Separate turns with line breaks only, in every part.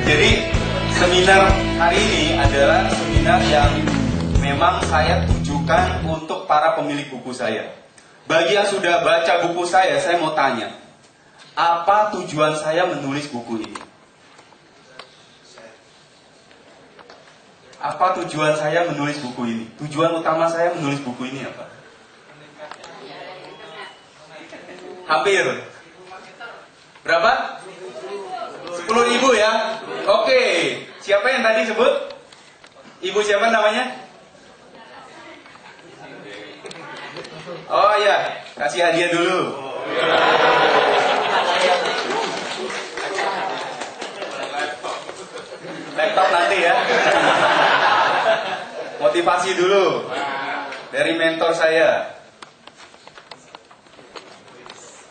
Jadi seminar hari ini adalah seminar yang memang saya tujukan untuk para pemilik buku saya. Bagi yang sudah baca buku saya mau tanya, apa tujuan saya menulis buku ini? Apa tujuan saya menulis buku ini? Tujuan utama saya menulis buku ini apa? Hampir. Berapa? 10.000 ya? Oke. Siapa yang tadi sebut? Ibu siapa namanya? Oh ya, kasih hadiah dulu. Laptop nanti ya. Motivasi dulu dari mentor saya.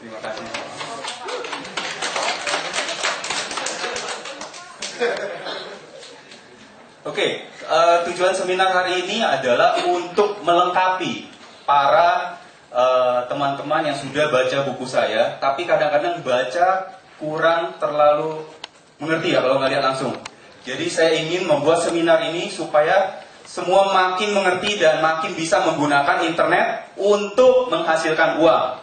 Terima kasih. Oke, tujuan seminar hari ini adalah untuk melengkapi para teman-teman yang sudah baca buku saya, tapi kadang-kadang baca kurang terlalu mengerti ya kalau nggak lihat langsung. Jadi saya ingin membuat seminar ini supaya semua makin mengerti dan makin bisa menggunakan internet untuk menghasilkan uang.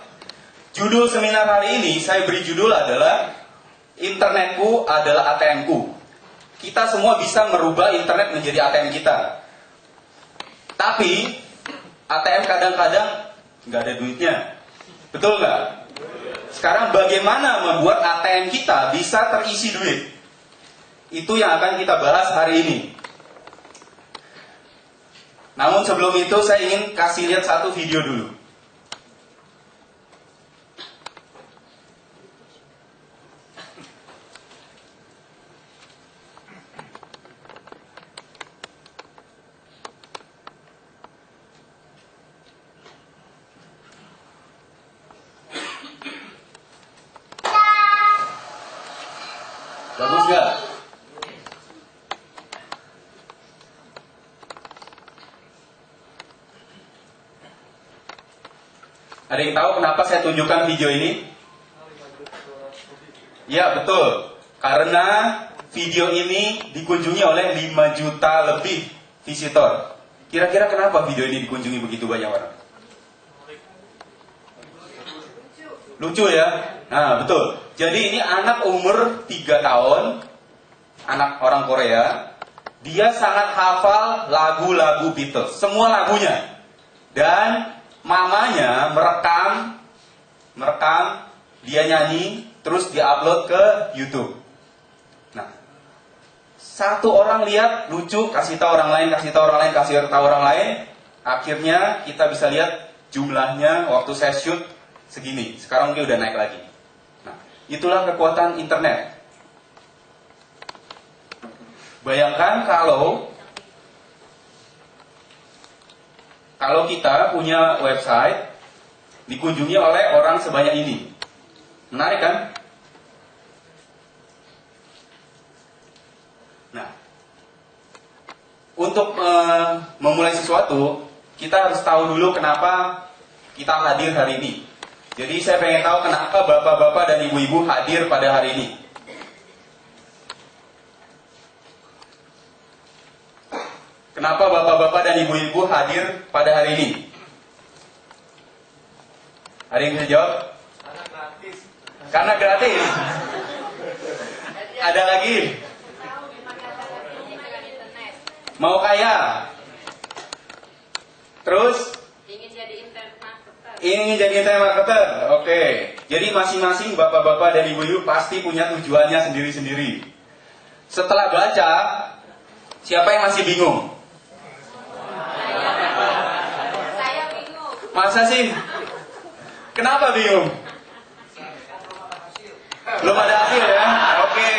Judul seminar hari ini saya beri judul adalah Internetku adalah ATM-ku. Kita semua bisa merubah internet menjadi ATM kita. Tapi ATM kadang-kadang nggak ada duitnya. Betul nggak? Sekarang bagaimana membuat ATM kita bisa terisi duit? Itu yang akan kita bahas hari ini. Namun sebelum itu saya ingin kasih lihat satu video dulu. Bagus nggak? Ada yang tahu kenapa saya tunjukkan video ini? Ya betul, karena video ini dikunjungi oleh 5 juta lebih visitor. Kira-kira kenapa video ini dikunjungi begitu banyak orang? Lucu ya? Nah betul. Jadi ini anak umur 3 tahun, anak orang Korea. Dia sangat hafal lagu-lagu Beatles, semua lagunya. Dan mamanya merekam, dia nyanyi, terus dia upload ke YouTube. Nah, satu orang lihat lucu, kasih tahu orang lain, kasih tahu orang lain, kasih tahu orang lain. Akhirnya kita bisa lihat jumlahnya waktu saya shoot segini. Sekarang mungkin udah naik lagi. Nah, itulah kekuatan internet. Bayangkan kalau kita punya website dikunjungi oleh orang sebanyak ini. Menarik kan? Nah, untuk memulai sesuatu, kita harus tahu dulu kenapa kita hadir hari ini. Jadi saya pengen tahu kenapa bapak-bapak dan ibu-ibu hadir pada hari ini. Kenapa bapak-bapak dan ibu-ibu hadir pada hari ini? Ada yang bisa jawab?
Karena gratis.
Karena gratis. Ada lagi? Mau kaya? Terus?
Ingin jadi internet marketer.
Ingin jadi internet marketer. Oke. Jadi masing-masing bapak-bapak dan ibu-ibu pasti punya tujuannya sendiri-sendiri. Setelah baca, siapa yang masih bingung?
Saya bingung.
Masa sih? Kenapa bingung? Belum ada hasil ya? Oke.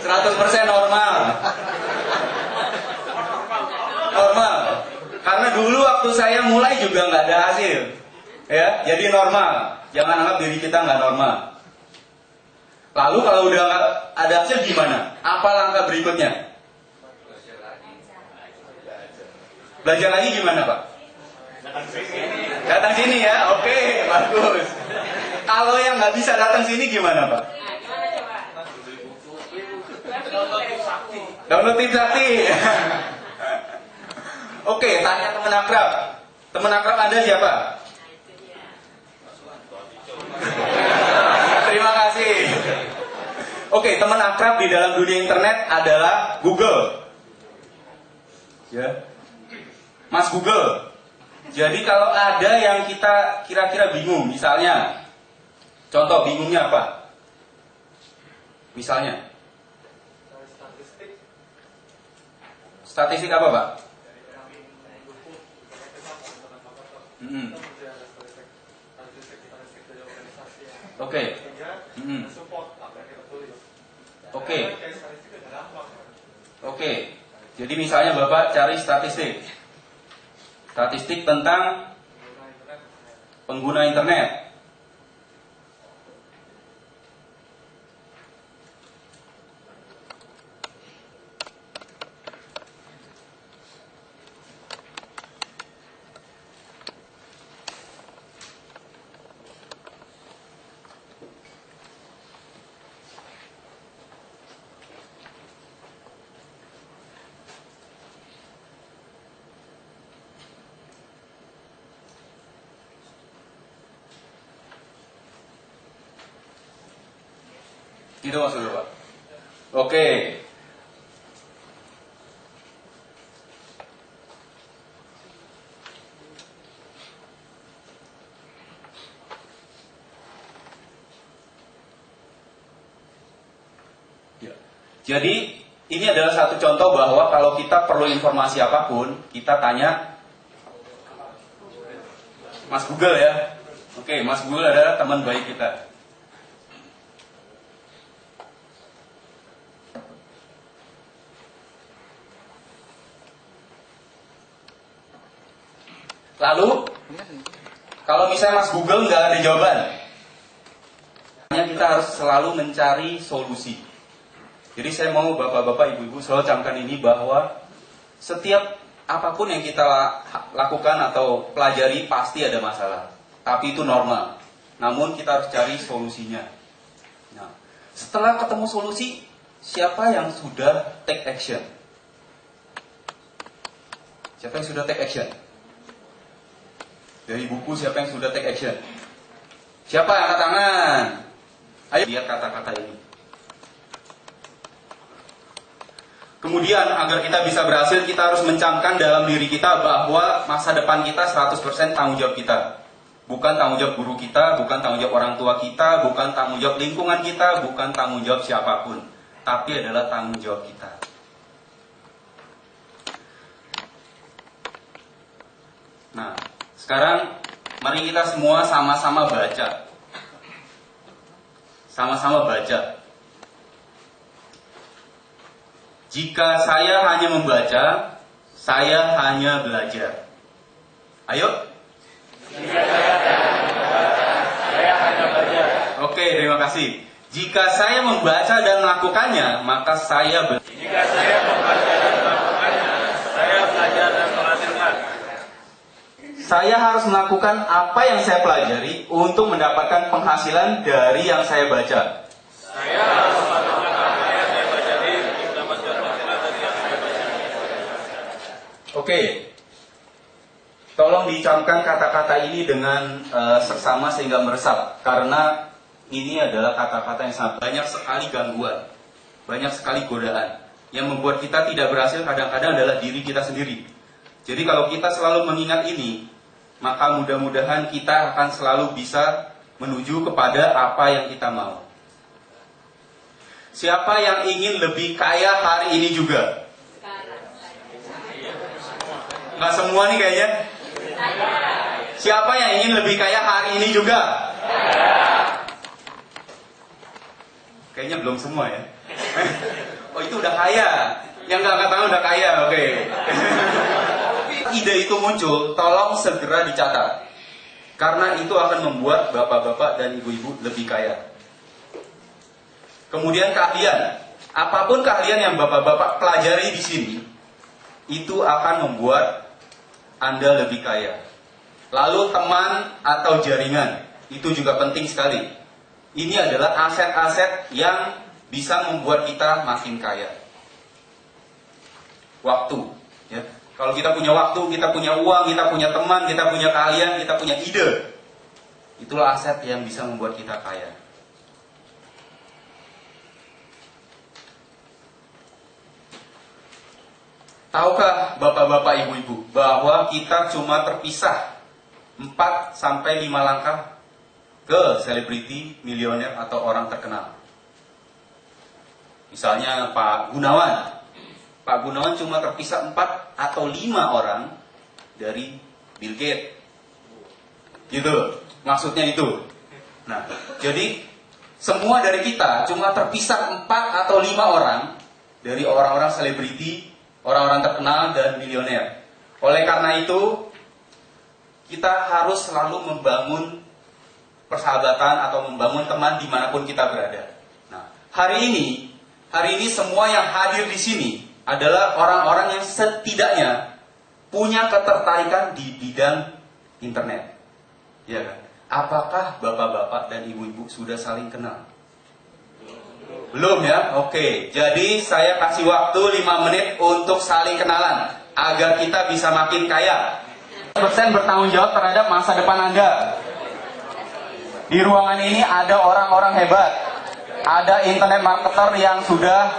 100% normal. Normal. Karena dulu waktu saya mulai juga nggak ada hasil. Ya, jadi normal. Jangan anggap diri kita nggak normal. Lalu kalau udah nggak ada hasil gimana? Apa langkah berikutnya? Belajar lagi gimana, Pak? Datang sini ya, oke, bagus. Kalau yang nggak bisa datang sini gimana, Pak?
Nah, gimana coba?
Download Tim Sakti. Oke, tanya teman akrab. Teman akrab Anda siapa?
Nah itu dia.
Terima kasih. Oke, teman akrab di dalam dunia internet adalah Google. Ya. Mas Google. Jadi kalau ada yang kita kira-kira bingung, misalnya, contoh bingungnya apa? Misalnya, statistik apa, Pak? Oke. Oke. Oke. Jadi misalnya Bapak cari statistik. Statistik tentang pengguna internet. Gitu maksudnya Pak. Oke. Ya. Jadi ini adalah satu contoh bahwa kalau kita perlu informasi apapun, kita tanya Mas Google ya. Oke, Mas Google adalah teman baik kita. Lalu, kalau misalnya Mas Google nggak ada jawaban, kita harus selalu mencari solusi. Jadi saya mau bapak-bapak, ibu-ibu selalu camkan ini bahwa setiap apapun yang kita lakukan atau pelajari pasti ada masalah. Tapi itu normal. Namun kita harus cari solusinya. Nah, setelah ketemu solusi, siapa yang sudah take action? Siapa yang sudah take action? Dari buku siapa yang sudah take action? Siapa yang angkat tangan? Ayo lihat kata-kata ini. Kemudian agar kita bisa berhasil, kita harus mencamkan dalam diri kita bahwa masa depan kita 100% tanggung jawab kita. Bukan tanggung jawab guru kita, bukan tanggung jawab orang tua kita, bukan tanggung jawab lingkungan kita, bukan tanggung jawab siapapun. Tapi adalah tanggung jawab kita. Nah, sekarang mari kita semua sama-sama baca. Sama-sama baca. Jika saya hanya membaca, saya hanya belajar. Ayo. Jika saya hanya belajar. Oke, terima kasih. Jika saya membaca dan melakukannya, maka saya belajar. Jika saya membaca dan melakukannya, saya belajar dan menghasilkan. Saya harus melakukan apa yang saya pelajari untuk mendapatkan penghasilan dari yang saya baca. Saya harus melakukan apa yang saya pelajari untuk mendapatkan penghasilan dari yang saya baca. Oke. Tolong dicamkan kata-kata ini dengan seksama sehingga meresap. Karena ini adalah kata-kata yang sangat banyak sekali gangguan. Banyak sekali godaan. Yang membuat kita tidak berhasil kadang-kadang adalah diri kita sendiri. Jadi kalau kita selalu mengingat ini, maka mudah-mudahan kita akan selalu bisa menuju kepada apa yang kita mau. Siapa yang ingin lebih kaya hari ini juga? Nggak semua nih kayaknya. Siapa yang ingin lebih kaya hari ini juga? Kayaknya belum semua ya. Oh itu udah kaya. Yang nggak angkat tangan udah kaya, oke. Ide itu muncul, tolong segera dicatat. Karena itu akan membuat bapak-bapak dan ibu-ibu lebih kaya. Kemudian keahlian. Apapun keahlian yang bapak-bapak pelajari di sini, itu akan membuat Anda lebih kaya. Lalu teman atau jaringan, itu juga penting sekali. Ini adalah aset-aset yang bisa membuat kita makin kaya. waktu. Ya. Kalau kita punya waktu, kita punya uang, kita punya teman, kita punya keahlian, kita punya ide, itulah aset yang bisa membuat kita kaya. Tahukah bapak-bapak, ibu-ibu, bahwa kita cuma terpisah 4-5 langkah ke selebriti, milioner, atau orang terkenal? Misalnya Pak Gunawan. Pak Gunawan cuma terpisah 4 atau 5 orang dari Bill Gates. Gitu, maksudnya itu. Nah, jadi semua dari kita cuma terpisah 4 atau 5 orang dari orang-orang selebriti, orang-orang terkenal, dan milioner. Oleh karena itu, kita harus selalu membangun persahabatan atau membangun teman dimanapun kita berada. Nah, hari ini semua yang hadir di sini adalah orang-orang yang setidaknya punya ketertarikan di bidang internet. Ya kan? Apakah bapak-bapak dan ibu-ibu sudah saling kenal? Belum ya? Oke. Jadi saya kasih waktu 5 menit untuk saling kenalan agar kita bisa makin kaya. Persen bertanggung jawab terhadap masa depan Anda. Di ruangan ini ada orang-orang hebat. Ada internet marketer yang sudah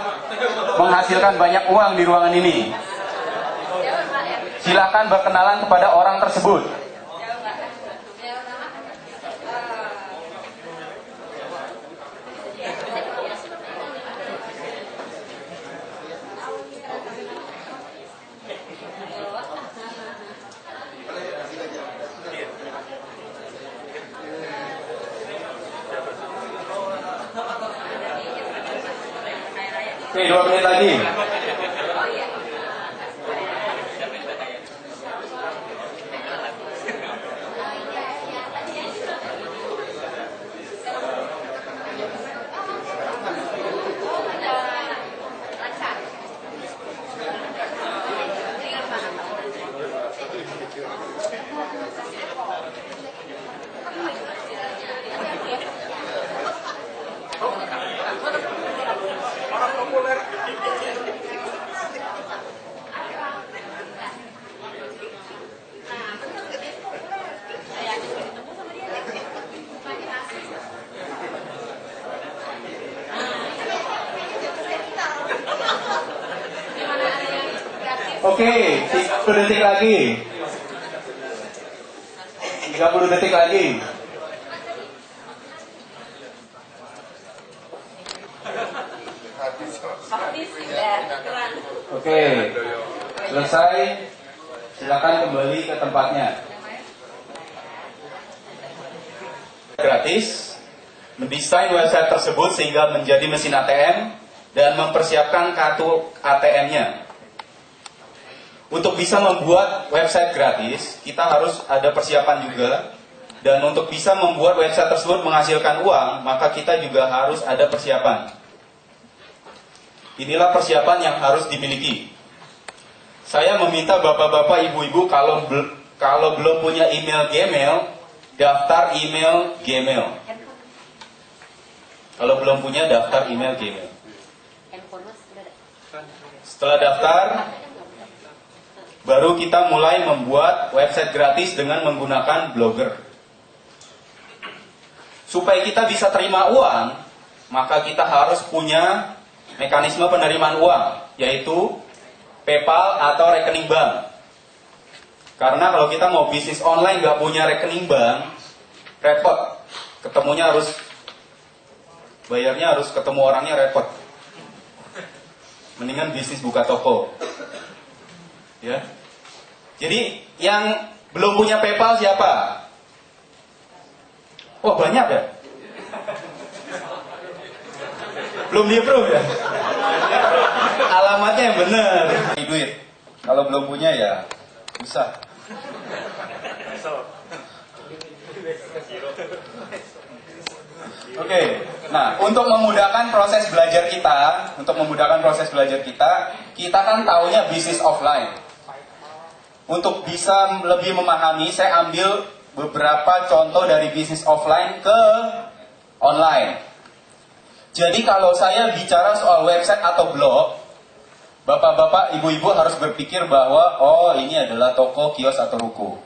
menghasilkan banyak uang di ruangan ini. Silakan berkenalan kepada orang tersebut. Oke, 2 menit lagi. Oke, 30 detik lagi. 30 detik lagi. Oke, selesai. Silakan kembali ke tempatnya. Gratis, mendesain website tersebut sehingga menjadi mesin ATM dan mempersiapkan kartu ATM-nya. Untuk bisa membuat website gratis, kita harus ada persiapan juga. Dan untuk bisa membuat website tersebut menghasilkan uang, maka kita juga harus ada persiapan. Inilah persiapan yang harus dimiliki. Saya meminta bapak-bapak, ibu-ibu kalau belum punya email Gmail, daftar email Gmail. Kalau belum punya, daftar email Gmail. Setelah daftar, baru kita mulai membuat website gratis dengan menggunakan Blogger. Supaya kita bisa terima uang, maka kita harus punya mekanisme penerimaan uang, yaitu PayPal atau rekening bank. Karena kalau kita mau bisnis online nggak punya rekening bank, repot. Ketemunya harus, bayarnya harus ketemu orangnya, repot. Mendingan bisnis buka toko. Ya. Jadi yang belum punya PayPal siapa? Wah, banyak ya? Belum di-approve ya? Alamatnya yang benar. Duit. Kalau belum punya ya susah. Oke. Nah, untuk memudahkan proses belajar kita, kita kan taunya bisnis offline. Untuk bisa lebih memahami, saya ambil beberapa contoh dari bisnis offline ke online. Jadi kalau saya bicara soal website atau blog, Bapak-bapak, ibu-ibu harus berpikir bahwa oh ini adalah toko, kios atau ruko.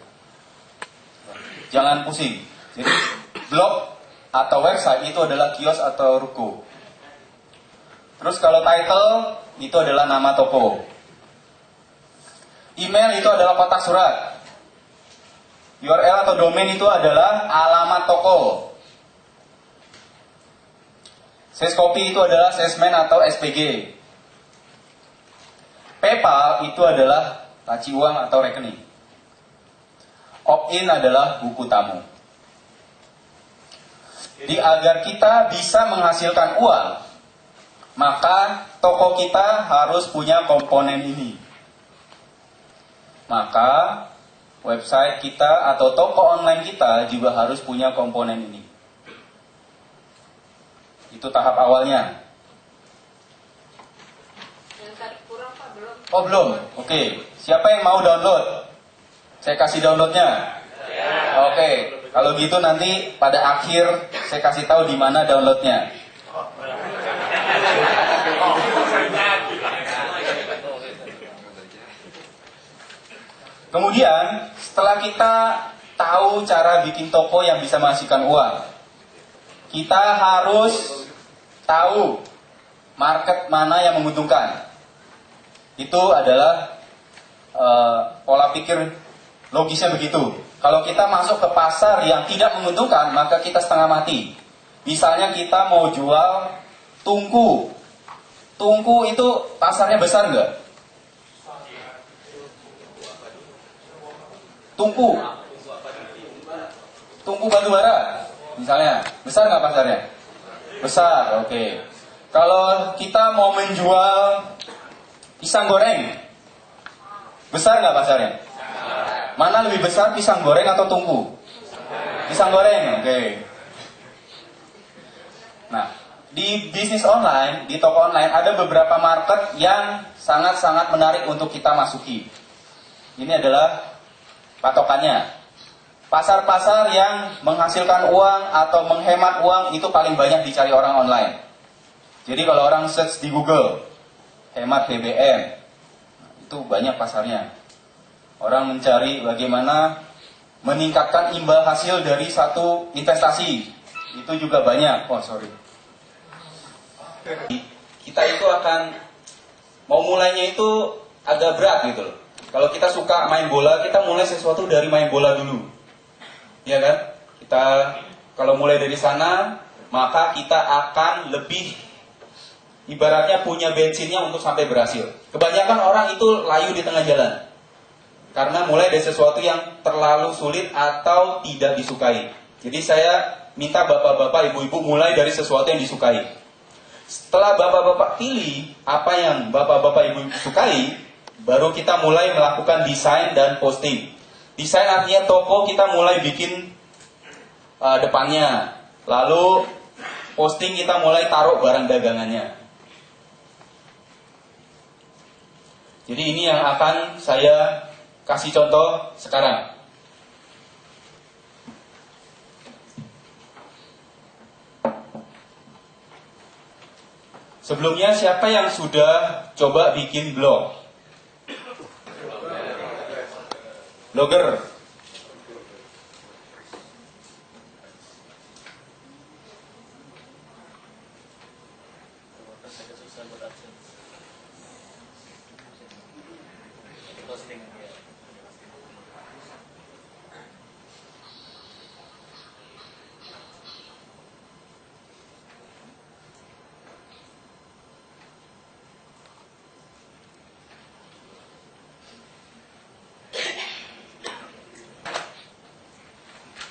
Jangan pusing. Jadi blog atau website itu adalah kios atau ruko. Terus kalau title itu adalah nama toko. Email itu adalah kotak surat. URL atau domain itu adalah alamat toko. Seskopi itu adalah salesman atau SPG. PayPal itu adalah laci uang atau rekening. Opt-in adalah buku tamu. Jadi agar kita bisa menghasilkan uang, maka toko kita harus punya komponen ini. Maka website kita atau toko online kita juga harus punya komponen ini. Itu tahap awalnya.
Yang tadi kurang Pak, belum.
Oh belum? Oke. Siapa yang mau download? Saya kasih downloadnya. Oke. Kalau gitu nanti pada akhir saya kasih tahu di mana downloadnya. Kemudian setelah kita tahu cara bikin toko yang bisa menghasilkan uang, kita harus tahu market mana yang menguntungkan. Itu adalah pola pikir logisnya begitu. Kalau kita masuk ke pasar yang tidak menguntungkan, maka kita setengah mati. Misalnya kita mau jual tungku. Tungku itu pasarnya besar nggak? Tungku batu bara misalnya, besar nggak pasarnya? Besar, oke. Kalau kita mau menjual pisang goreng, besar nggak pasarnya? Mana lebih besar, pisang goreng atau tungku? Pisang goreng, oke. Nah, di bisnis online, di toko online ada beberapa market yang sangat-sangat menarik untuk kita masuki. Ini adalah patokannya. Pasar-pasar yang menghasilkan uang atau menghemat uang itu paling banyak dicari orang online. Jadi kalau orang search di Google, hemat BBM, itu banyak pasarnya. Orang mencari bagaimana meningkatkan imbal hasil dari satu investasi. Itu juga banyak. Oh sorry. Kita itu akan mau mulainya itu agak berat gitu loh. Kalau kita suka main bola, kita mulai sesuatu dari main bola dulu. Ya kan? Kita kalau mulai dari sana, maka kita akan lebih ibaratnya punya bensinnya untuk sampai berhasil. Kebanyakan orang itu layu di tengah jalan. Karena mulai dari sesuatu yang terlalu sulit atau tidak disukai. Jadi saya minta bapak-bapak, ibu-ibu mulai dari sesuatu yang disukai. Setelah bapak-bapak pilih apa yang bapak-bapak, ibu sukai, baru kita mulai melakukan desain dan posting. Desain artinya toko kita mulai bikin depannya. Lalu posting kita mulai taruh barang dagangannya. Jadi ini yang akan saya kasih contoh sekarang. Sebelumnya siapa yang sudah coba bikin blog? Blogger.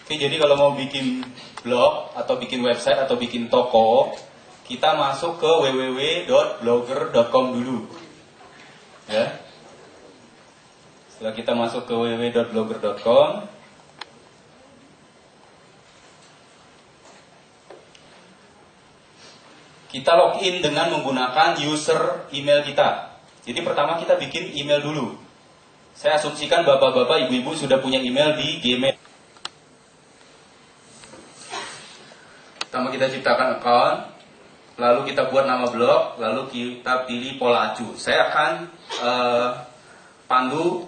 Oke, jadi kalau mau bikin blog atau bikin website atau bikin toko, kita masuk ke www.blogger.com dulu. Ya. Setelah kita masuk ke www.blogger.com, kita login dengan menggunakan user email kita. Jadi pertama kita bikin email dulu. Saya asumsikan bapak-bapak, ibu-ibu sudah punya email di Gmail. Pertama kita ciptakan account, lalu kita buat nama blog, lalu kita pilih pola acu. Saya akan pandu.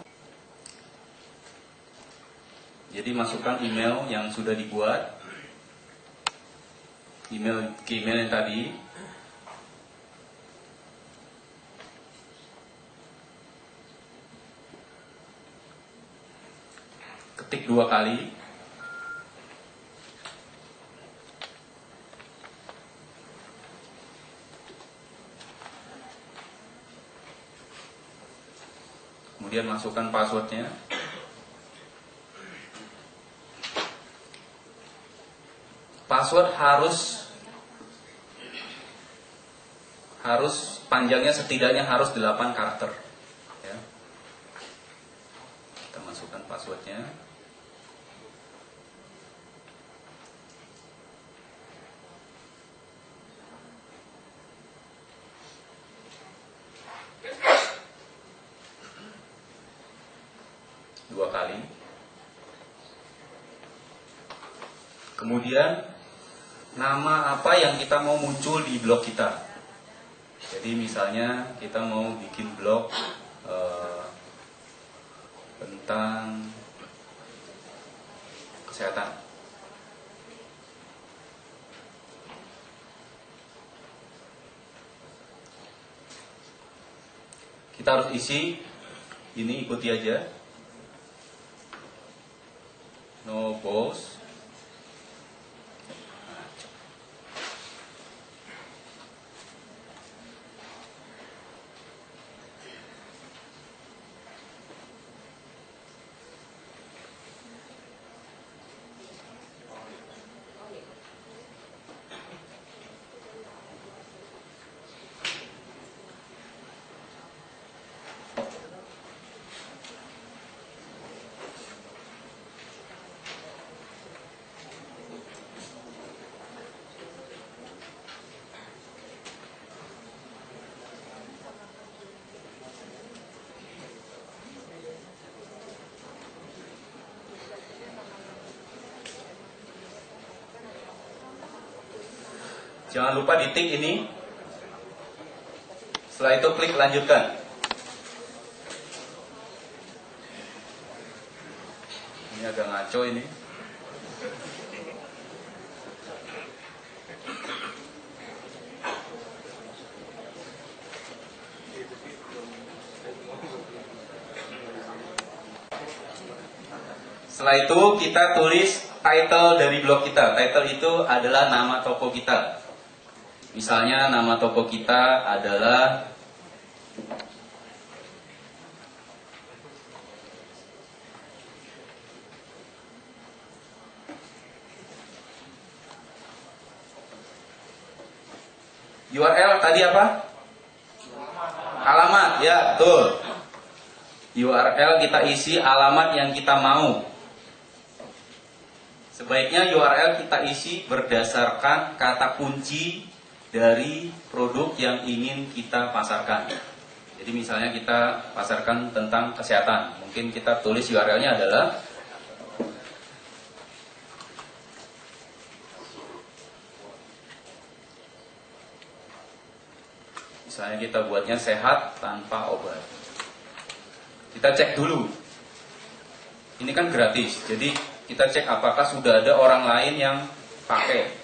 Jadi masukkan email yang sudah dibuat, email yang tadi. Ketik 2 kali. Kemudian masukkan passwordnya. Password harus panjangnya setidaknya harus 8 karakter. Ya. Kita masukkan passwordnya. Dua kali. Kemudian nama apa yang kita mau muncul di blog kita. Jadi misalnya kita mau bikin blog tentang kesehatan. Kita harus isi ini, ikuti aja. No post. Jangan lupa ditik ini. Setelah itu klik lanjutkan. Ini agak ngaco ini. Setelah itu kita tulis title dari blog kita. Title itu adalah nama toko kita. Misalnya nama toko kita adalah URL tadi apa? Alamat, ya betul. URL kita isi alamat yang kita mau. Sebaiknya URL kita isi berdasarkan kata kunci dari produk yang ingin kita pasarkan. Jadi misalnya kita pasarkan tentang kesehatan, mungkin kita tulis URL-nya adalah misalnya kita buatnya sehat tanpa obat. Kita cek dulu. Ini kan gratis, jadi kita cek apakah sudah ada orang lain yang pakai.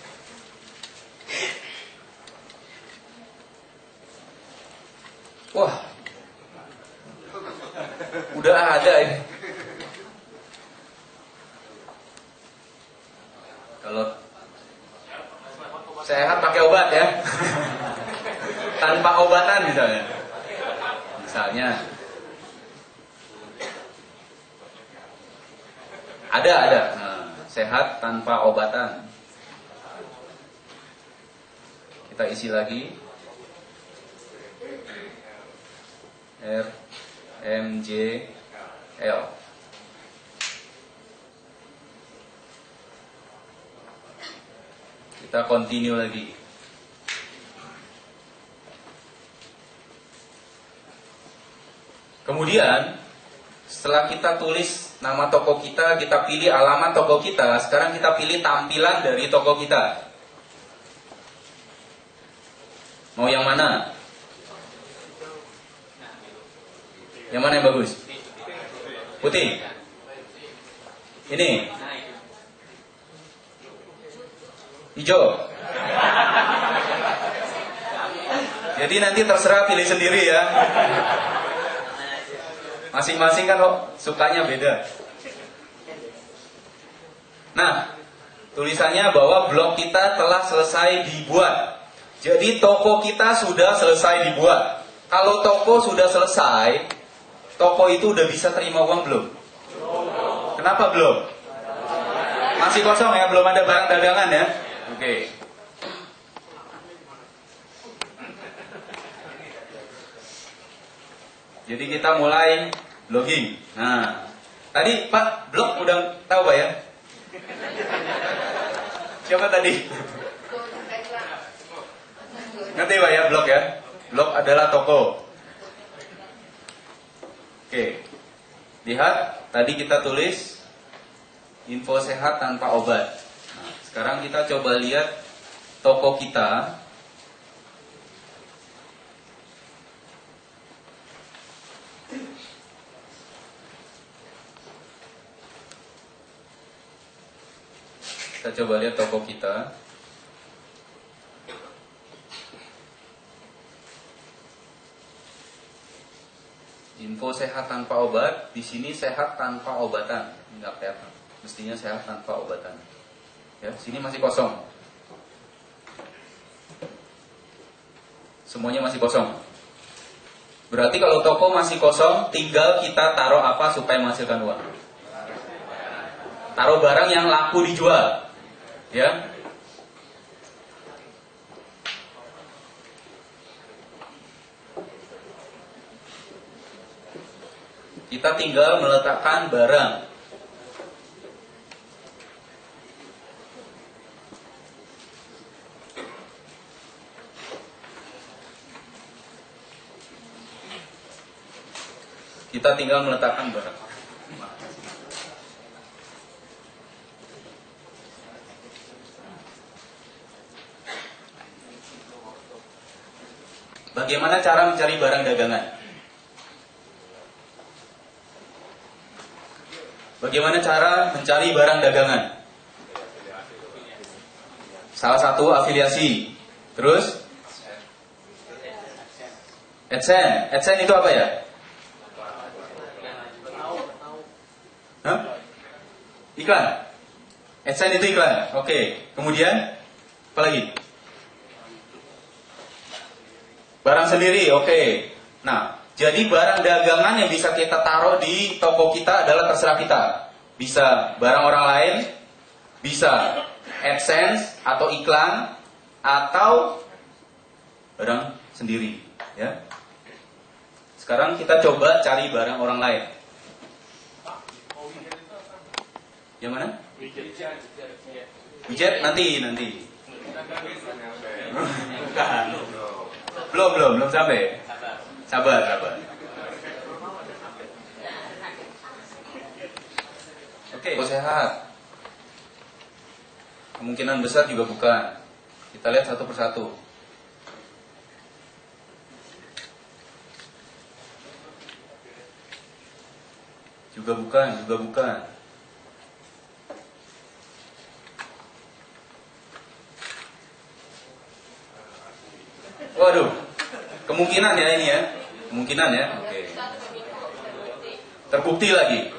Wah, udah ada ini. Kalau sehat pakai obat ya, tanpa obatan misalnya. Ada. Nah, sehat tanpa obatan. Kita isi lagi. RMJL. Kita continue lagi. Kemudian setelah kita tulis nama toko kita pilih alamat toko kita. Sekarang kita pilih tampilan dari toko kita.
Mau yang mana? Yang mana yang bagus? Putih. Ini. Hijau. Jadi nanti terserah pilih sendiri ya. Masing-masing kan sukanya beda. Nah, tulisannya bahwa blog kita telah selesai dibuat. Jadi toko kita sudah selesai dibuat. Kalau toko sudah selesai, toko itu udah bisa terima uang belum? Kenapa belum? Masih kosong ya, belum ada barang dagangan ya? Oke. Jadi kita mulai blogging. Nah, tadi Pak, blog udah tahu Pak ya? Siapa tadi? Ngerti Pak ya, blog ya? Blog adalah toko. Oke. Lihat, tadi kita tulis info sehat tanpa obat. Nah, sekarang kita coba lihat toko kita. Kita coba lihat toko kita. Info sehat tanpa obat. Di sini sehat tanpa obatan. Enggak kelihatan. Mestinya sehat tanpa obatan. Ya, sini masih kosong. Semuanya masih kosong. Berarti kalau toko masih kosong, tinggal kita taruh apa supaya menghasilkan uang? Taruh barang yang laku dijual. Ya. Kita tinggal meletakkan barang. Kita tinggal meletakkan barang. Bagaimana cara mencari barang dagangan? Bagaimana cara mencari barang dagangan? Salah satu afiliasi. Terus AdSense. AdSense itu apa ya? Hah? Iklan. AdSense itu iklan. Oke. Kemudian apa lagi? Barang sendiri. Oke. Nah, jadi barang dagangan yang bisa kita taruh di toko kita adalah terserah kita. Bisa barang orang lain, bisa AdSense atau iklan, atau barang sendiri. Ya. Sekarang kita coba cari barang orang lain. Yang mana? Widget nanti. Bukan. Belum sampai. Sabar. Oke, sehat. Kemungkinan besar juga bukan. Kita lihat satu persatu. Juga bukan. Waduh, kemungkinan ya ini ya. Kemungkinan ya. Oke. Terbukti lagi.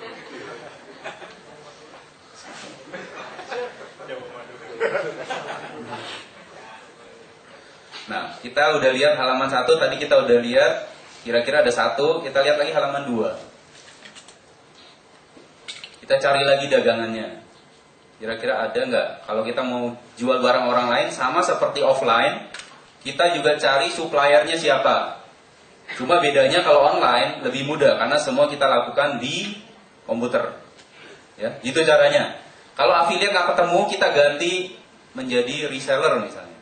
Nah, kita udah lihat halaman 1, tadi kita udah lihat kira-kira ada 1, kita lihat lagi halaman 2. Kita cari lagi dagangannya. Kira-kira ada nggak? Kalau kita mau jual barang orang lain sama seperti offline, kita juga cari suppliernya siapa. Cuma bedanya kalau online lebih mudah karena semua kita lakukan di komputer. Ya, gitu caranya. Kalau affiliate nggak ketemu, kita ganti menjadi reseller misalnya.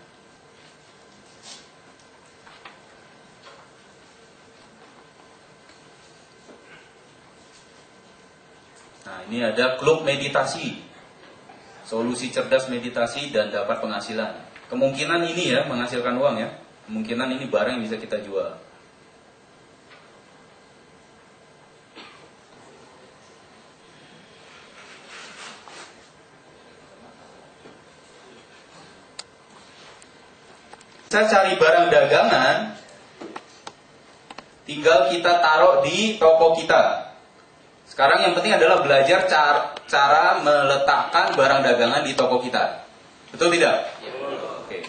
Nah, ini ada klub meditasi. Solusi cerdas meditasi dan dapat penghasilan. Kemungkinan ini ya menghasilkan uang ya. kemungkinan ini barang yang bisa kita jual. Bisa cari barang dagangan, tinggal kita taruh di toko kita. Sekarang yang penting adalah belajar cara meletakkan barang dagangan di toko kita. Betul tidak? Oke.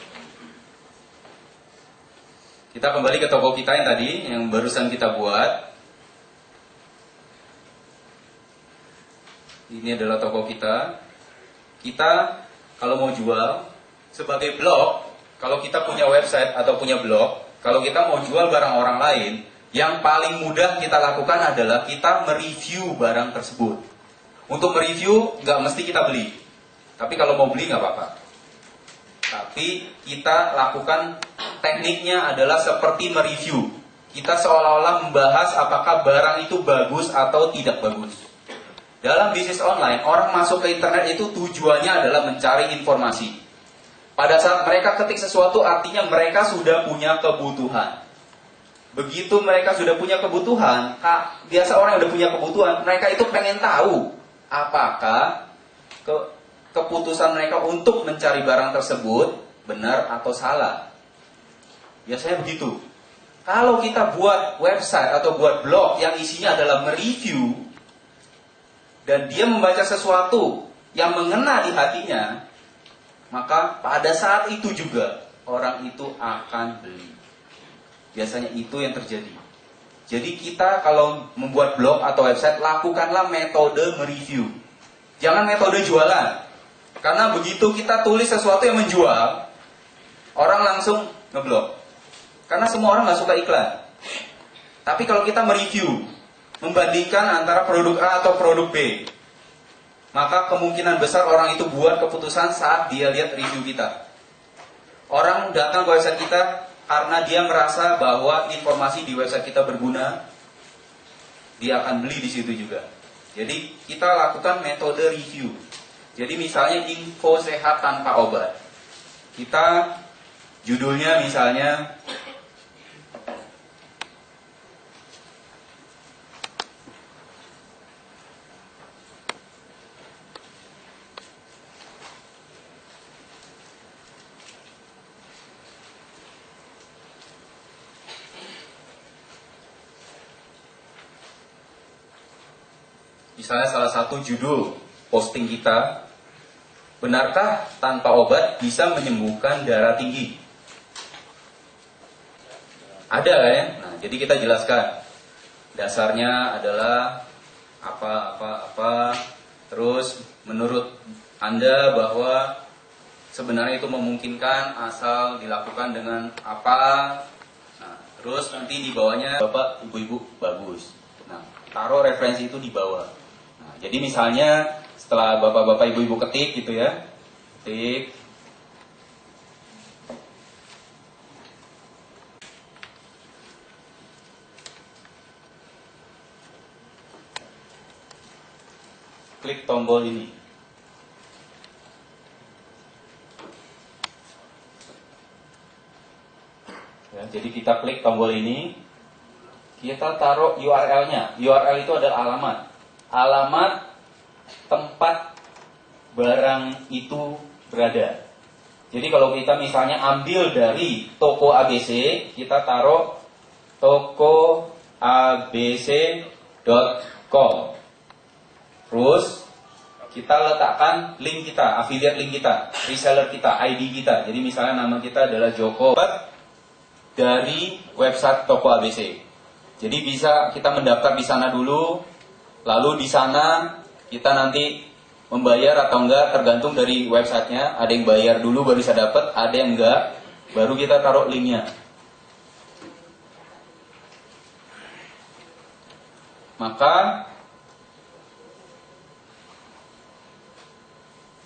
Kita kembali ke toko kita yang tadi, yang barusan kita buat. Ini adalah toko kita. Kita kalau mau jual sebagai blog, kalau kita punya website atau punya blog, kalau kita mau jual barang orang lain, yang paling mudah kita lakukan adalah kita mereview barang tersebut. Untuk mereview nggak mesti kita beli, tapi kalau mau beli nggak apa-apa. Tapi kita lakukan tekniknya adalah seperti mereview. Kita seolah-olah membahas apakah barang itu bagus atau tidak bagus. Dalam bisnis online, orang masuk ke internet itu tujuannya adalah mencari informasi. Pada saat mereka ketik sesuatu, artinya mereka sudah punya kebutuhan. Begitu mereka sudah punya kebutuhan, biasa orang yang sudah punya kebutuhan, mereka itu pengen tahu apakah keputusan mereka untuk mencari barang tersebut benar atau salah. Biasanya begitu. Kalau kita buat website atau buat blog yang isinya adalah mereview, dan dia membaca sesuatu yang mengena di hatinya, maka pada saat itu juga orang itu akan beli. Biasanya itu yang terjadi. Jadi kita kalau membuat blog atau website, lakukanlah metode mereview. Jangan metode jualan. Karena begitu kita tulis sesuatu yang menjual, orang langsung ngeblok. Karena semua orang nggak suka iklan. Tapi kalau kita mereview, membandingkan antara produk A atau produk B, maka kemungkinan besar orang itu buat keputusan saat dia lihat review kita. Orang datang ke website kita karena dia merasa bahwa informasi di website kita berguna, dia akan beli di situ juga. Jadi kita lakukan metode review. Jadi misalnya info sehat tanpa obat. Kita judulnya misalnya salah satu judul posting kita, benarkah tanpa obat bisa menyembuhkan darah tinggi? Ada kan ya? Nah, jadi kita jelaskan. Dasarnya adalah apa. Terus menurut Anda bahwa sebenarnya itu memungkinkan asal dilakukan dengan apa? Nah, terus nanti di bawahnya Bapak, Ibu-ibu bagus. Nah, taruh referensi itu di bawah. Nah, jadi misalnya setelah bapak-bapak ibu-ibu ketik gitu ya, ketik klik tombol ini. Ya, jadi kita klik tombol ini, kita taruh URL-nya. URL itu adalah alamat tempat barang itu berada. Jadi kalau kita misalnya ambil dari toko ABC, kita taruh tokoabc.com. Terus kita letakkan link kita, affiliate link kita, reseller kita, ID kita. Jadi misalnya nama kita adalah Joko dari website toko ABC. Jadi bisa kita mendaftar di sana dulu, lalu di sana kita nanti membayar atau enggak tergantung dari websitenya. Ada yang bayar dulu baru bisa dapat, ada yang enggak, baru kita taruh linknya. Maka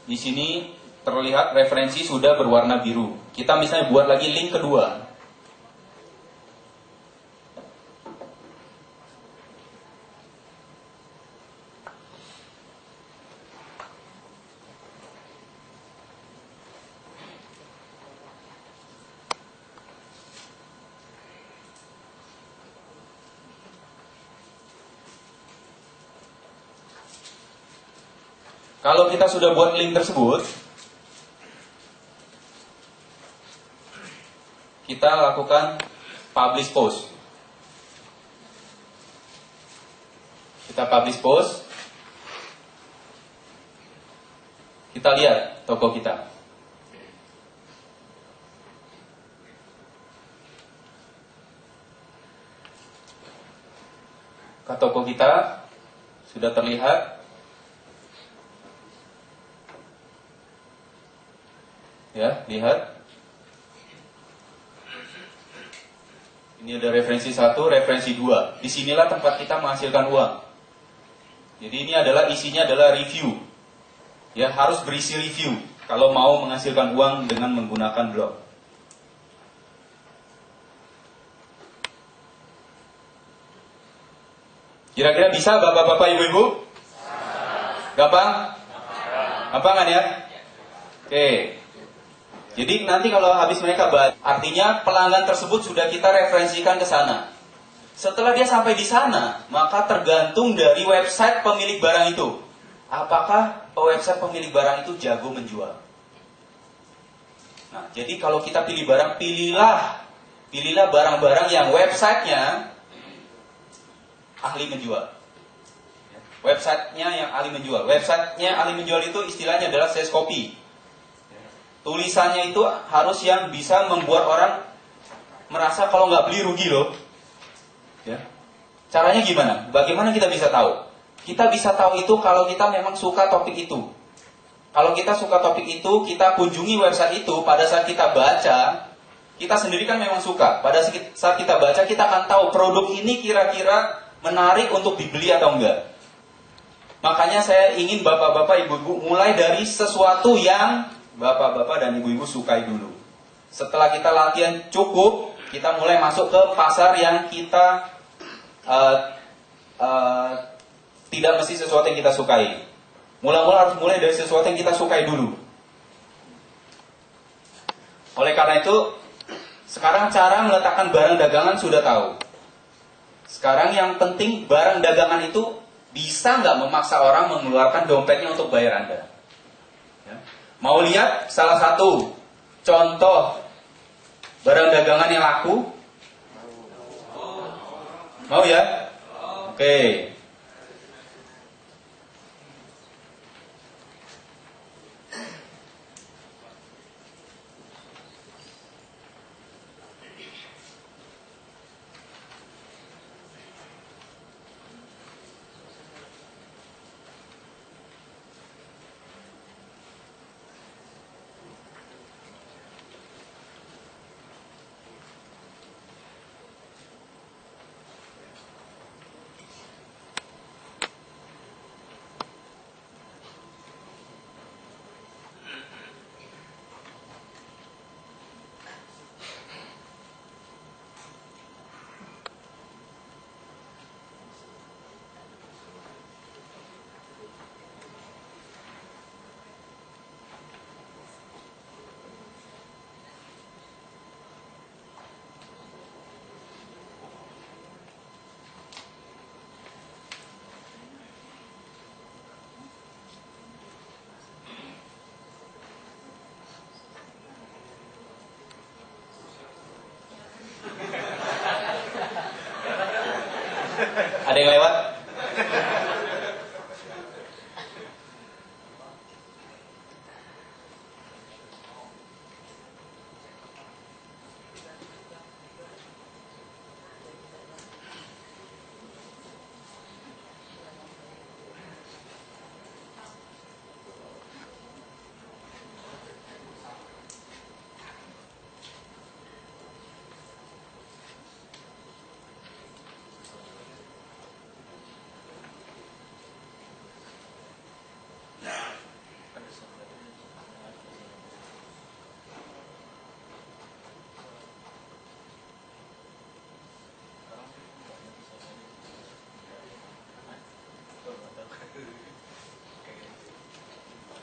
di sini terlihat referensi sudah berwarna biru. Kita misalnya buat lagi link kedua. Kalau kita sudah buat link tersebut, kita lakukan publish post. Kita publish post. Kita lihat toko kita. Toko kita sudah terlihat. Ya, lihat. Ini ada referensi 1, referensi 2. Disinilah tempat kita menghasilkan uang. Jadi ini adalah isinya adalah review. Ya, harus berisi review kalau mau menghasilkan uang dengan menggunakan blog. Kira-kira bisa Bapak-bapak, Ibu-ibu? Gampang? Gampang kan ya? Oke. Jadi nanti kalau habis mereka baca, artinya pelanggan tersebut sudah kita referensikan ke sana. Setelah dia sampai di sana, maka tergantung dari website pemilik barang itu. Apakah website pemilik barang itu jago menjual? Nah, jadi kalau kita pilih barang, pilihlah barang-barang yang websitenya ahli menjual. Websitenya yang ahli menjual. Websitenya ahli menjual itu istilahnya adalah sales copy. Tulisannya itu harus yang bisa membuat orang merasa kalau nggak beli rugi loh. Ya. Caranya gimana? Bagaimana kita bisa tahu? Kita bisa tahu itu kalau kita memang suka topik itu. Kalau kita suka topik itu, kita kunjungi website itu, pada saat kita baca, kita sendiri kan memang suka. Pada saat kita baca, kita akan tahu produk ini kira-kira menarik untuk dibeli atau enggak. Makanya saya ingin bapak-bapak, ibu-ibu mulai dari sesuatu yang bapak-bapak dan ibu-ibu sukai dulu. Setelah kita latihan cukup, kita mulai masuk ke pasar yang kita tidak mesti sesuatu yang kita sukai. Mula-mula harus mulai dari sesuatu yang kita sukai dulu. Oleh karena itu, sekarang cara meletakkan barang dagangan sudah tahu. Sekarang yang penting barang dagangan itu bisa nggak memaksa orang mengeluarkan dompetnya untuk bayar Anda. Ya. Mau lihat salah satu contoh barang dagangan yang laku? Mau ya? Oke. Ada yang lewat?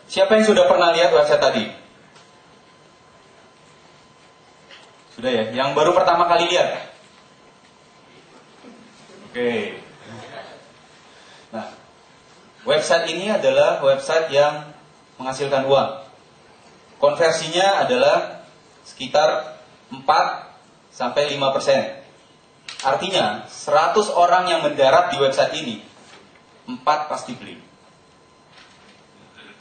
Siapa yang sudah pernah lihat website tadi? Sudah ya? Yang baru pertama kali lihat? Oke. Nah, Website ini adalah website yang menghasilkan uang. Konversinya adalah sekitar 4 sampai 5%. Artinya 100 orang yang mendarat di website ini, 4 pasti beli.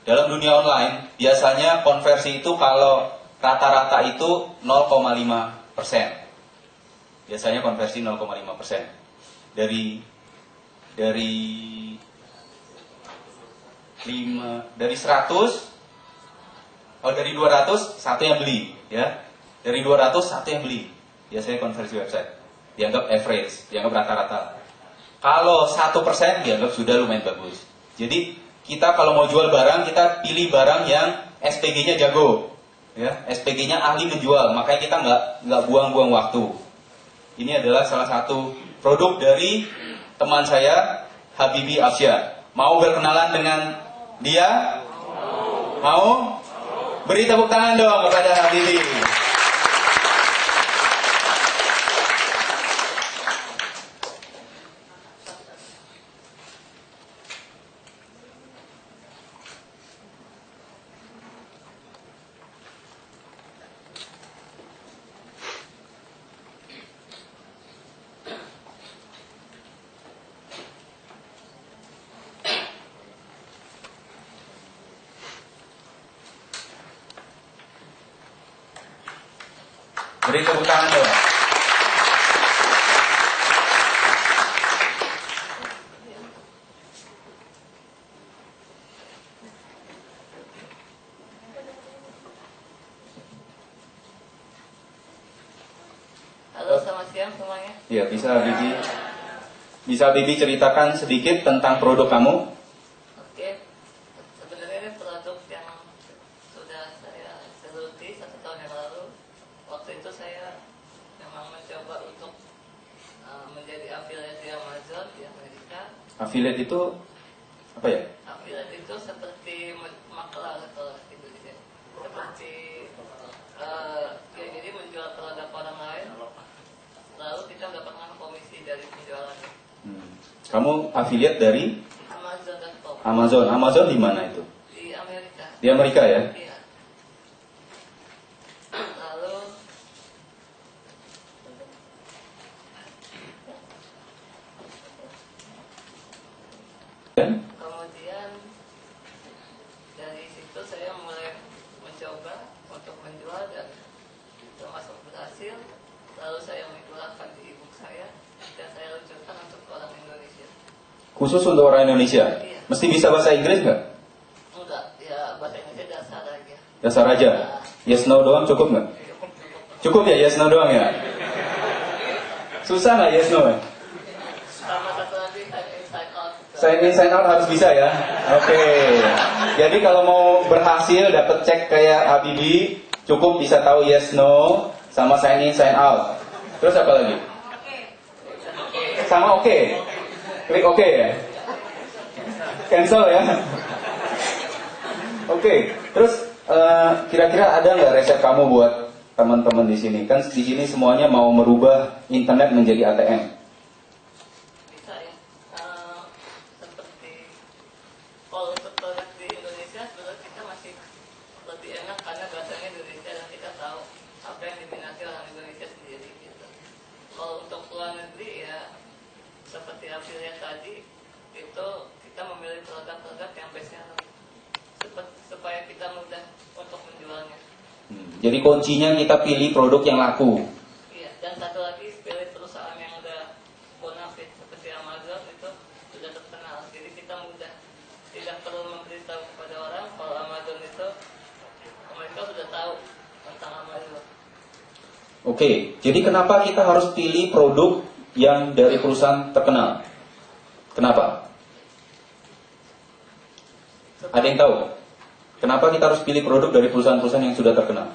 Dalam dunia online biasanya konversi itu kalau rata-rata itu 0,5%. Biasanya konversi 0,5%. Dari 100, dari 200 satu yang beli, ya. Dari 200 satu yang beli. Biasanya konversi website dianggap average, dianggap rata-rata. Kalau 1% dianggap sudah lumayan bagus. Jadi kita kalau mau jual barang, kita pilih barang yang SPG-nya jago, ya. SPG-nya ahli menjual, makanya kita nggak buang-buang waktu. Ini adalah salah satu produk dari teman saya, Habibi Afsyah. Mau berkenalan dengan dia? Mau? Beri tepuk tangan dong kepada Habibi. Beri tepuk tangan dong.
Halo, selamat siang semuanya.
Ya, bisa Bibi ceritakan sedikit tentang produk kamu?
Oke, sebenarnya ini produk yang sudah saya geluti 1 tahun yang lalu. Waktu itu saya memang mencoba untuk menjadi affiliate di Amazon di Amerika.
Affiliate itu apa ya?
Affiliate itu seperti maklar kalau di Indonesia. Seperti ya, jadi menjual produk orang lain, lalu kita mendapatkan komisi dari penjualannya.
Kamu affiliate dari
Amazon.com.
Amazon di mana itu?
Di Amerika.
Di Amerika ya?
Iya. Lalu kemudian dari situ saya mulai mencoba untuk menjual dan termasuk berhasil. Lalu saya menggunakan di ebook saya dan saya luncurkan untuk orang Indonesia.
Khusus untuk orang Indonesia?
Iya.
Mesti bisa bahasa Inggris nggak?
Enggak, ya bahasa Indonesia dasar aja.
Dasar aja? Yes no doang cukup nggak? Cukup ya yes no doang ya? Susah nggak yes no?
Sama satu lagi sign out.
Sign in sign out harus bisa ya? Oke. Jadi kalau mau berhasil dapat cek kayak Habibi, cukup bisa tahu yes no sama sign in sign out. Terus apa lagi? Sama oke. Klik oke ya. Cancel ya. Oke. Terus kira-kira ada nggak resep kamu buat teman-teman di sini? Kan di sini semuanya mau merubah internet menjadi ATM.
Bisa ya. Seperti kalau untuk produk di Indonesia sebenarnya kita masih lebih enak karena bahasanya Indonesia dan kita tahu apa yang diminati orang Indonesia sendiri gitu. Kalau untuk luar negeri ya seperti affiliate tadi itu kita memilih produk-produk yang best seller supaya kita mudah untuk menjualnya.
Jadi kuncinya kita pilih produk yang laku.
Iya, dan satu lagi pilih perusahaan yang udah bonafit seperti Amazon itu sudah terkenal. Jadi kita mudah, tidak perlu memberitahu kepada orang kalau Amazon itu mereka sudah tahu tentang Amazon.
Oke, jadi kenapa kita harus pilih produk yang dari perusahaan terkenal? Kenapa? Ada yang tahu? Kenapa kita harus pilih produk dari perusahaan-perusahaan yang sudah terkenal?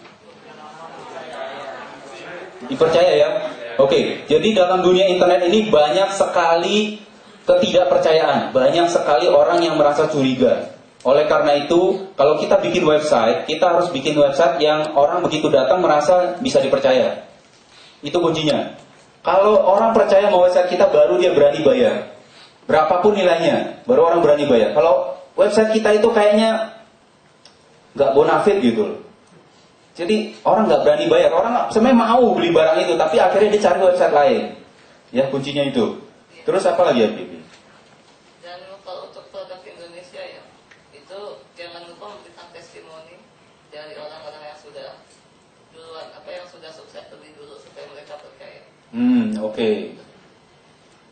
Dipercaya ya? Oke, jadi dalam dunia internet ini banyak sekali ketidakpercayaan, banyak sekali orang yang merasa curiga. Oleh karena itu, kalau kita bikin website, kita harus bikin website yang orang begitu datang merasa bisa dipercaya. Itu kuncinya. Kalau orang percaya sama website kita, baru dia berani bayar.
berapapun nilainya, baru orang berani bayar. Kalau website kita itu kayaknya nggak bonafit gitu loh. Jadi orang nggak berani bayar, orang sebenarnya mau beli barang itu, tapi akhirnya dia cari website lain. Ya kuncinya itu. Terus apa lagi ya, Bibi?
Dan kalau untuk produk Indonesia ya, itu jangan lupa memberikan testimoni dari orang-orang yang sudah duluan, yang sudah sukses lebih dulu supaya mereka percaya.
Oke.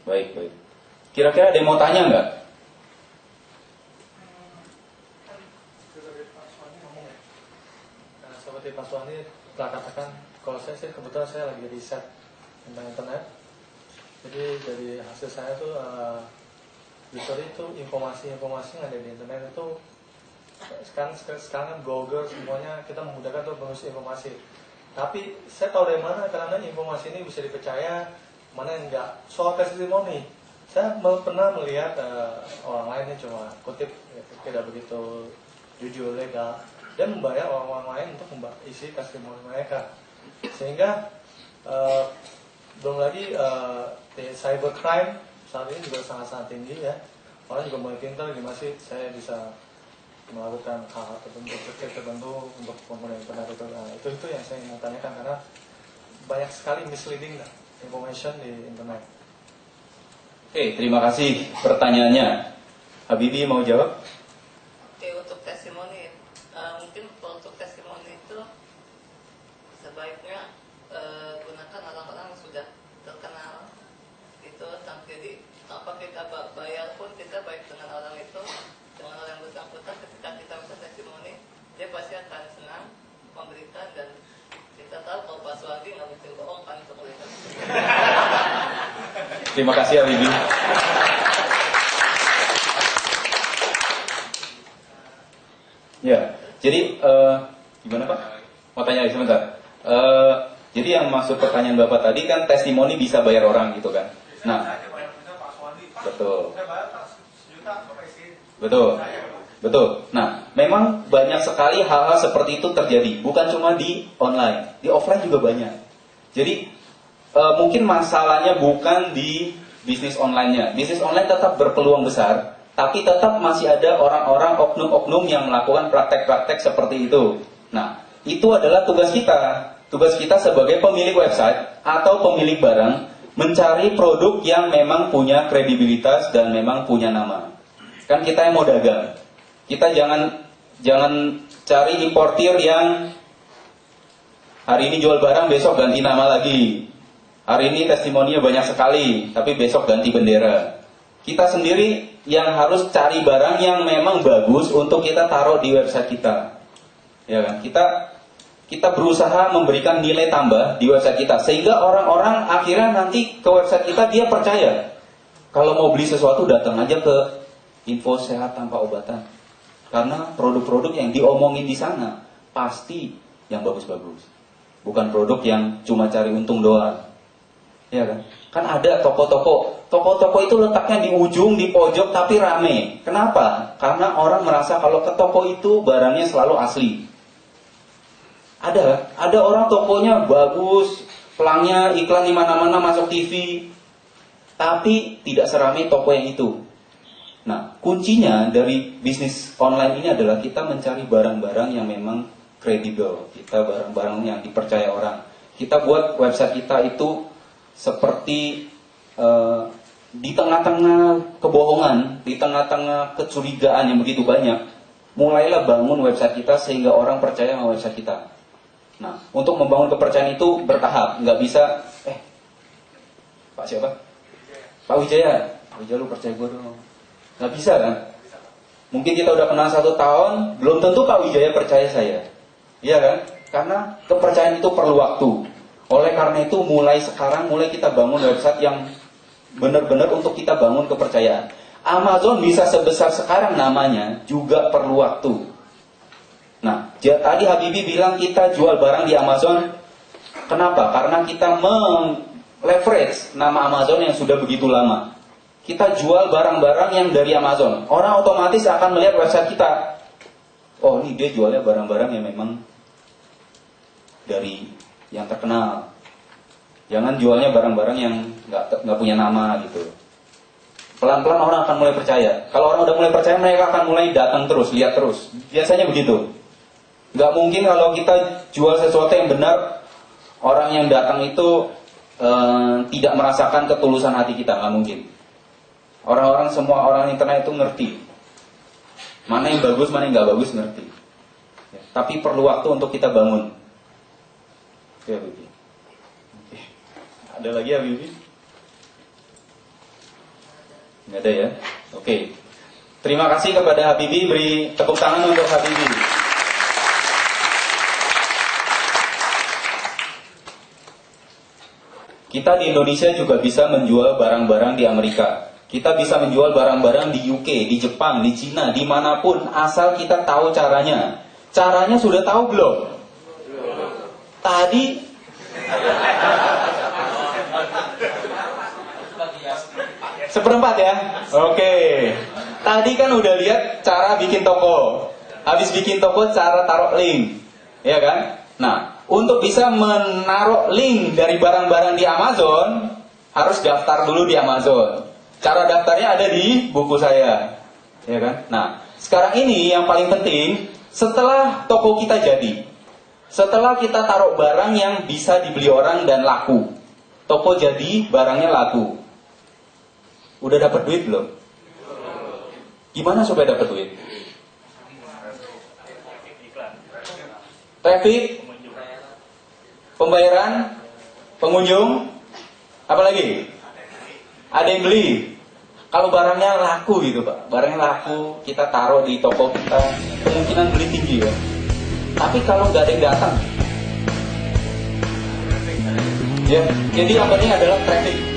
Baik. Kira-kira ada yang mau tanya nggak?
Seperti Pak Suwandi telah katakan, kalau saya sih kebetulan saya lagi riset tentang internet. Jadi dari hasil saya tuh literally itu informasi yang ada di internet itu sekarang kan Google semuanya kita memudahkan untuk mengurus informasi. Tapi saya tahu dari mana karena informasi ini bisa dipercaya, mana yang enggak. Soal testimoni, saya pernah melihat orang lain yang cuma kutip tidak begitu jujur legal, dan membayar orang-orang lain untuk isi testimoni mereka, sehingga belum lagi cybercrime saat ini juga sangat-sangat tinggi ya. Orang juga mulai pintar gimana sih saya bisa melakukan hal tertentu, trik tertentu untuk menggunakan internet itu. Nah, itu yang saya ingin tanyakan karena banyak sekali misleading information di internet.
Oke, terima kasih pertanyaannya. Habibi mau jawab?
Oke, untuk testimoni, mungkin untuk testimoni itu sebaiknya gunakan orang-orang yang sudah terkenal. Itu jadi tanpa kita bayar pun kita baik dengan orang itu, dengan orang yang bersangkutan. Ketika kita bisa testimoni, dia pasti akan senang memberikan, dan kita tahu kalau Pak Suwandi nggak mungkin bohong kan untuk mereka.
Terima kasih Habibi. Ya, jadi gimana Pak? Mau tanya lagi sebentar. Jadi yang maksud pertanyaan Bapak tadi kan testimoni bisa bayar orang gitu kan? Nah, betul. Nah, memang banyak sekali hal-hal seperti itu terjadi. Bukan cuma di online, di offline juga banyak. Jadi mungkin masalahnya bukan di bisnis online-nya. Bisnis online tetap berpeluang besar, tapi tetap masih ada orang-orang oknum-oknum yang melakukan praktek-praktek seperti itu. Nah, itu adalah tugas kita. Tugas kita sebagai pemilik website atau pemilik barang mencari produk yang memang punya kredibilitas dan memang punya nama. Kan kita yang mau dagang. Kita jangan cari importir yang hari ini jual barang, besok ganti nama lagi. Hari ini testimoninya banyak sekali, tapi besok ganti bendera. Kita sendiri yang harus cari barang yang memang bagus untuk kita taruh di website kita. Ya kan? Kita berusaha memberikan nilai tambah di website kita, sehingga orang-orang akhirnya nanti ke website kita dia percaya. Kalau mau beli sesuatu datang aja ke Info Sehat Tanpa Obatan. Karena produk-produk yang diomongin di sana pasti yang bagus-bagus. Bukan produk yang cuma cari untung doang. Ya kan? Kan ada toko-toko itu letaknya di ujung, di pojok, tapi rame. Kenapa? Karena orang merasa kalau ke toko itu barangnya selalu asli. Ada orang tokonya bagus, pelangnya iklan di mana-mana, masuk TV, tapi tidak seramai toko yang itu. Nah, kuncinya dari bisnis online ini adalah kita mencari barang-barang yang memang kredibel. Kita barang-barang yang dipercaya orang. Kita buat website kita itu seperti di tengah-tengah kebohongan, di tengah-tengah kecurigaan yang begitu banyak, mulailah bangun website kita sehingga orang percaya sama website kita. Nah, untuk membangun kepercayaan itu bertahap, nggak bisa, Pak siapa? Pak Wijaya, lu percaya gue dong. Nggak bisa kan? Mungkin kita udah kenal 1 tahun, belum tentu Pak Wijaya percaya saya. Iya kan? Karena kepercayaan itu perlu waktu. Oleh karena itu mulai sekarang, mulai kita bangun website yang benar-benar untuk kita bangun kepercayaan. Amazon bisa sebesar sekarang namanya, juga perlu waktu. Nah, tadi Habibi bilang kita jual barang di Amazon. Kenapa? Karena kita leverage nama Amazon yang sudah begitu lama. Kita jual barang-barang yang dari Amazon. Orang otomatis akan melihat website kita. Oh, ini dia jualnya barang-barang yang memang dari yang terkenal. Jangan jualnya barang-barang yang nggak punya nama gitu.
pelan-pelan orang akan mulai percaya. Kalau orang udah mulai percaya, mereka akan mulai datang terus, lihat terus. Biasanya begitu. Nggak mungkin kalau kita jual sesuatu yang benar, orang yang datang itu tidak merasakan ketulusan hati kita, nggak mungkin. Orang-orang, semua orang internet itu ngerti mana yang bagus, mana yang nggak bagus, ngerti. Ya, tapi perlu waktu untuk kita bangun. Oke, Bibi. Oke. Ada lagi ya, Bibi? Nggak ada ya? Oke. Terima kasih kepada Habibi, beri tepuk tangan untuk Habibi. Kita di Indonesia juga bisa menjual barang-barang di Amerika. Kita bisa menjual barang-barang di UK, di Jepang, di Cina, dimanapun, asal kita tahu caranya. Caranya sudah tahu belum? Tadi seperempat ya? Oke. Tadi kan udah lihat cara bikin toko. Habis bikin toko, cara taruh link. Ya kan? Nah, untuk bisa menaruh link dari barang-barang di Amazon, harus daftar dulu di Amazon. Cara daftarnya ada di buku saya. Ya kan? Nah, sekarang ini yang paling penting, setelah toko kita jadi, setelah kita taruh barang yang bisa dibeli orang dan laku, toko jadi, barangnya laku. Udah dapat duit belum? Gimana supaya dapat duit? Traffic, pembayaran, pengunjung, apa lagi? Ada yang beli. Kalau barangnya laku gitu Pak, barangnya laku, kita taruh di toko kita, kemungkinan beli tinggi ya. Tapi kalau nggak ada yang datang, ya, jadi yang penting adalah traffic.